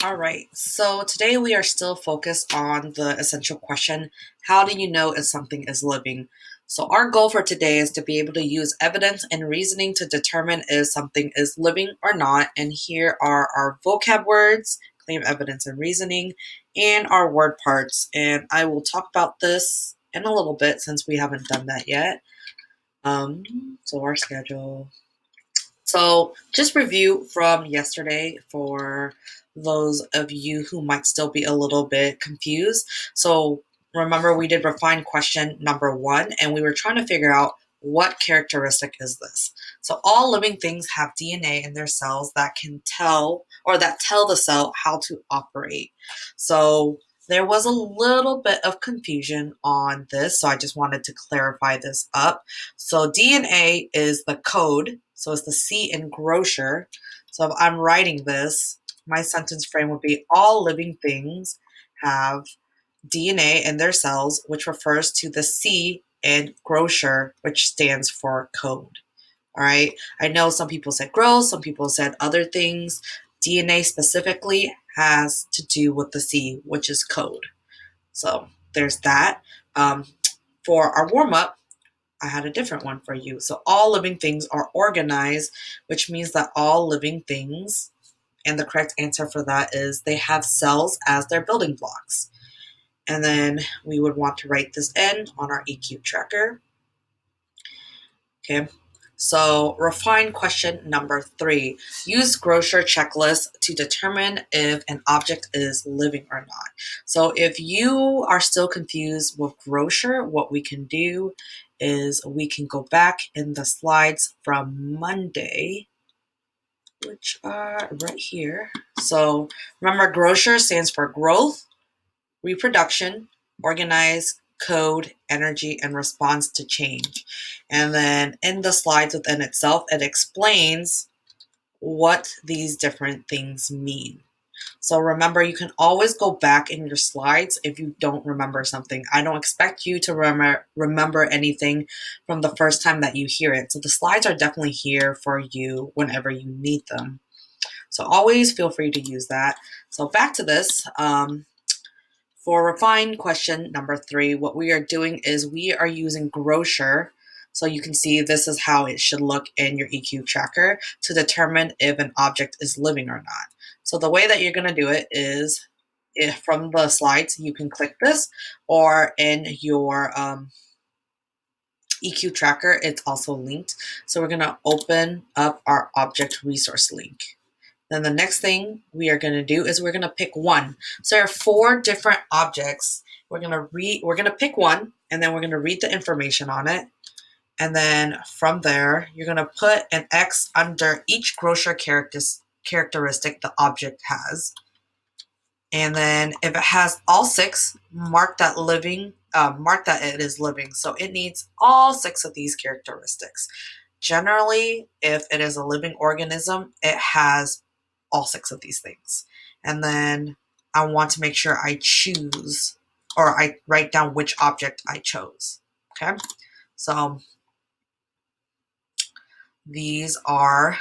All right, so today we are still focused on the essential question, how do you know if something is living? So our goal for today is to be able to use evidence and reasoning to determine if something is living or not. And here are our vocab words, claim, evidence, and reasoning, and our word parts. And I will talk about this in a little bit since we haven't done that yet. So our schedule. So, just review from yesterday for those of you who might still be a little bit confused. So, remember, we did refine question number one, and we were trying to figure out what characteristic is this. So, all living things have DNA in their cells that can tell or that tell the cell how to operate. So, there was a little bit of confusion on this, so I just wanted to clarify this up. So DNA is the code. So it's the C in grocer. So if I'm writing this, my sentence frame would be all living things have DNA in their cells, which refers to the C in grocer, which stands for code. All right. I know some people said growth, some people said other things. DNA specifically has to do with the C, which is code. So there's that. Um, for our warm up, I had a different one for you. So all living things are organized, which means that all living things, and the correct answer for that is they have cells as their building blocks. And then we would want to write this in on our EQ tracker. Okay. So refine question number 3. Use grocer checklist to determine if an object is living or not. So if you are still confused with grocer, what we can do is we can go back in the slides from Monday, which are right here. So remember, grocer stands for growth, reproduction, organize, code, energy, and response to change. And then in the slides within itself, it explains what these different things mean. So remember, you can always go back in your slides if you don't remember something. I don't expect you to remember anything from the first time that you hear it. So the slides are definitely here for you whenever you need them. So always feel free to use that. So back to this. For refined question number 3, what we are doing is we are using grocer. So you can see this is how it should look in your EQ tracker to determine if an object is living or not. So the way that you're going to do it is if from the slides, you can click this, or in your EQ tracker, it's also linked. So we're going to open up our object resource link. Then the next thing we are going to do is we're going to pick one. So there are 4 different objects. We're going to pick one, and then we're going to read the information on it. And then from there, you're going to put an X under each grocer characteristic the object has. And then if it has all 6, mark that it is living. So it needs all 6 of these characteristics. Generally, if it is a living organism, it has all 6 of these things. And then I want to make sure I choose, or I write down which object I chose. Okay, so these are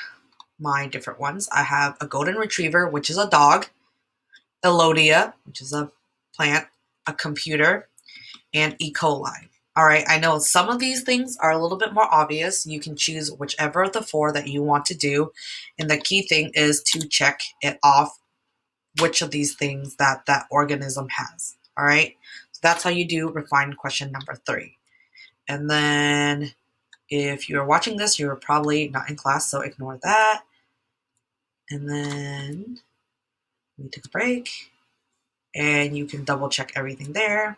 my different ones. I have a golden retriever, which is a dog, Elodia, which is a plant, a computer, and E. coli. All right, I know some of these things are a little bit more obvious. You can choose whichever of the 4 that you want to do. And the key thing is to check it off which of these things that organism has. All right, so that's how you do refine question number 3. And then if you're watching this, you're probably not in class, so ignore that. And then we take a break, and you can double check everything there.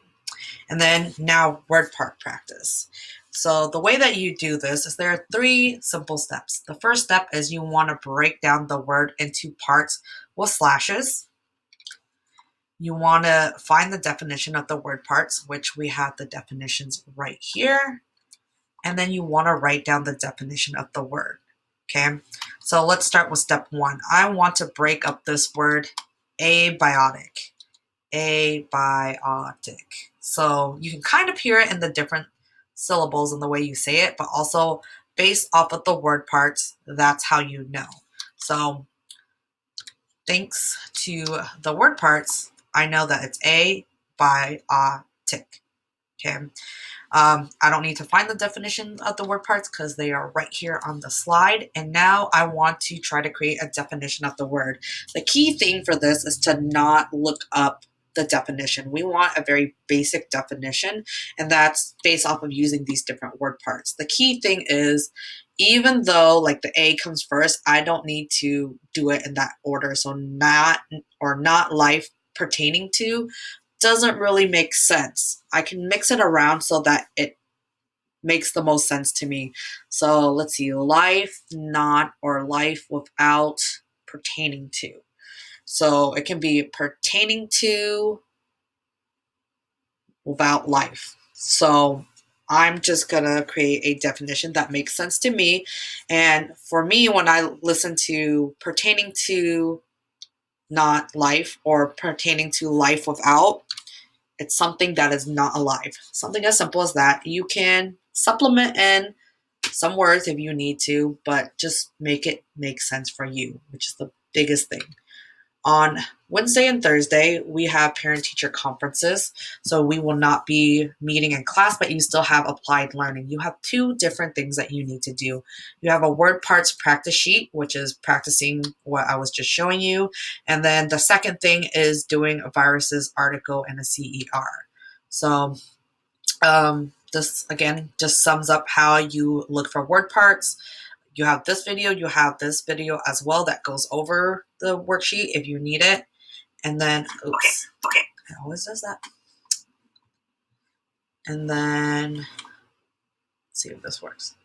And then now word part practice. So the way that you do this is there are 3 simple steps. The first step is you want to break down the word into parts with slashes. You want to find the definition of the word parts, which we have the definitions right here. And then you want to write down the definition of the word. Okay, so let's start with step 1. I want to break up this word abiotic. Abiotic. So you can kind of hear it in the different syllables and the way you say it, but also based off of the word parts, that's how you know. So thanks to the word parts, I know that it's abiotic. Okay. I don't need to find the definition of the word parts because they are right here on the slide. And now I want to try to create a definition of the word. The key thing for this is to not look up the definition. We want a very basic definition, and that's based off of using these different word parts. The key thing is, even though like the A comes first, I don't need to do it in that order. So not life pertaining to doesn't really make sense. I can mix it around so that it makes the most sense to me. So let's see, life not or life without pertaining to. So it can be pertaining to without life. So I'm just going to create a definition that makes sense to me. And for me, when I listen to pertaining to not life or pertaining to life without, it's something that is not alive. Something as simple as that. You can supplement in some words if you need to, but just make it make sense for you, which is the biggest thing. On Wednesday and Thursday, we have parent-teacher conferences, so we will not be meeting in class, but you still have applied learning. You have two different things that you need to do. You have a word parts practice sheet, which is practicing what I was just showing you, and then the second thing is doing a viruses article and a CER. So this, again, just sums up how you look for word parts. You have this video, you have this video as well that goes over the worksheet if you need it. And then, oops, it always does that. And then, let's see if this works.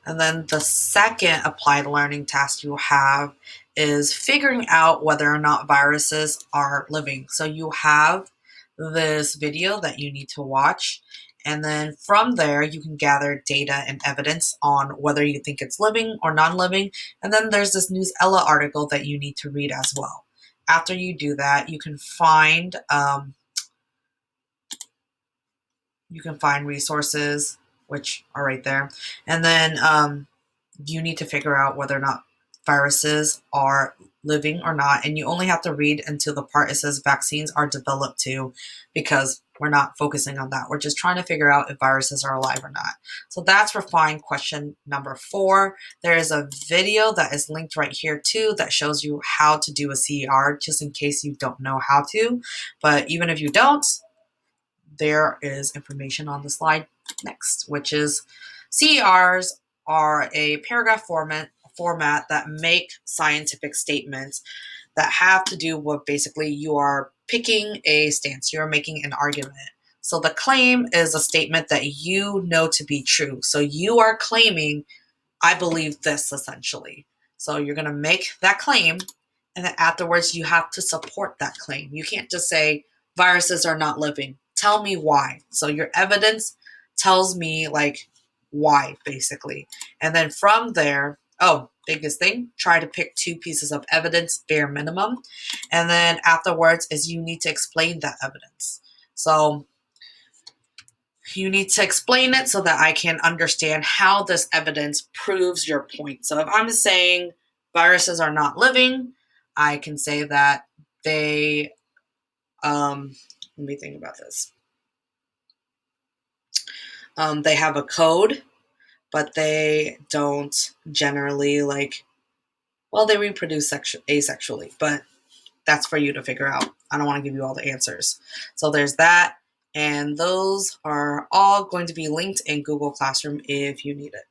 And then the second applied learning task you have is figuring out whether or not viruses are living. So you have this video that you need to watch. And then from there, you can gather data and evidence on whether you think it's living or non-living. And then there's this News Ella article that you need to read as well. After you do that, you can find resources, which are right there. And then you need to figure out whether or not viruses are living or not. And you only have to read until the part it says vaccines are developed to, because we're not focusing on that. We're just trying to figure out if viruses are alive or not. So that's for fine question number 4. There is a video that is linked right here too that shows you how to do a CER, just in case you don't know how to. But even if you don't, there is information on the slide next, which is CERs are a paragraph format that make scientific statements that have to do with basically you are picking a stance, you're making an argument. So the claim is a statement that you know to be true. So you are claiming, I believe this, essentially. So you're going to make that claim, and then afterwards you have to support that claim. You can't just say viruses are not living. Tell me why. So your evidence tells me like why, basically. And then from there, biggest thing, try to pick 2 pieces of evidence, bare minimum. And then afterwards is you need to explain that evidence. So you need to explain it so that I can understand how this evidence proves your point. So if I'm saying viruses are not living, I can say that they, let me think about this. They have a code, but they don't generally they reproduce asexually, but that's for you to figure out. I don't want to give you all the answers. So there's that. And those are all going to be linked in Google Classroom if you need it.